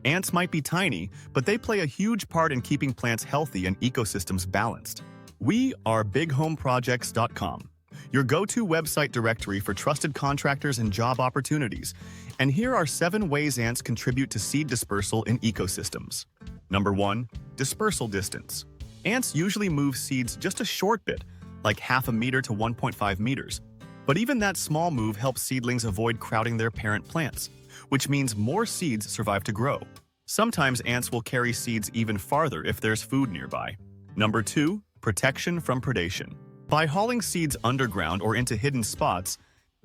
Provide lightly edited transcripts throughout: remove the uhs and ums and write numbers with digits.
Ants might be tiny, but they play a huge part in keeping plants healthy and ecosystems balanced. We are bighomeprojects.com, your go-to website directory for trusted contractors and job opportunities. And here are 7 ways ants contribute to seed dispersal in ecosystems. Number 1. Dispersal distance. Ants usually move seeds just a short bit, like half a meter to 1.5 meters. But even that small move helps seedlings avoid crowding their parent plants, which means more seeds survive to grow. Sometimes ants will carry seeds even farther if there's food nearby. Number 2. Protection from predation. By hauling seeds underground or into hidden spots,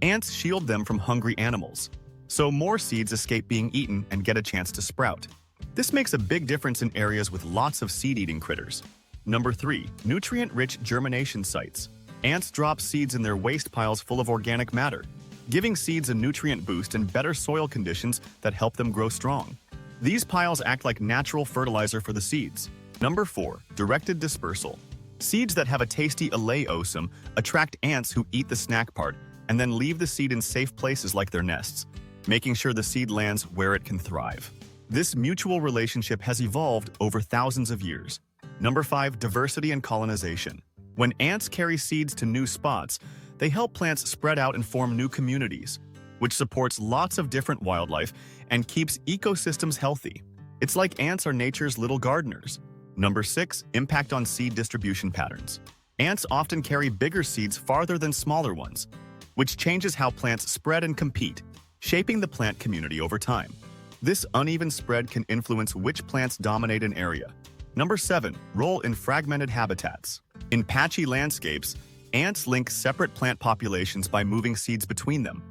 ants shield them from hungry animals, so more seeds escape being eaten and get a chance to sprout. This makes a big difference in areas with lots of seed-eating critters. Number 3. Nutrient-rich germination sites. Ants drop seeds in their waste piles full of organic matter, giving seeds a nutrient boost and better soil conditions that help them grow strong. These piles act like natural fertilizer for the seeds. Number 4. Directed dispersal. Seeds that have a tasty elaiosom attract ants who eat the snack part and then leave the seed in safe places like their nests, making sure the seed lands where it can thrive. This mutual relationship has evolved over thousands of years. Number 5. Diversity and colonization. When ants carry seeds to new spots, they help plants spread out and form new communities, which supports lots of different wildlife and keeps ecosystems healthy. It's like ants are nature's little gardeners. Number 6. Impact on seed distribution patterns. Ants often carry bigger seeds farther than smaller ones, which changes how plants spread and compete, shaping the plant community over time. This uneven spread can influence which plants dominate an area. Number 7. Role in fragmented habitats. In patchy landscapes, ants link separate plant populations by moving seeds between them,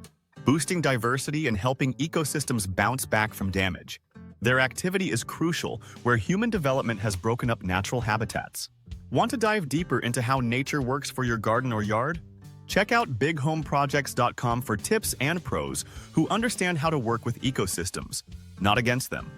boosting diversity and helping ecosystems bounce back from damage. Their activity is crucial where human development has broken up natural habitats. Want to dive deeper into how nature works for your garden or yard? Check out bighomeprojects.com for tips and pros who understand how to work with ecosystems, not against them.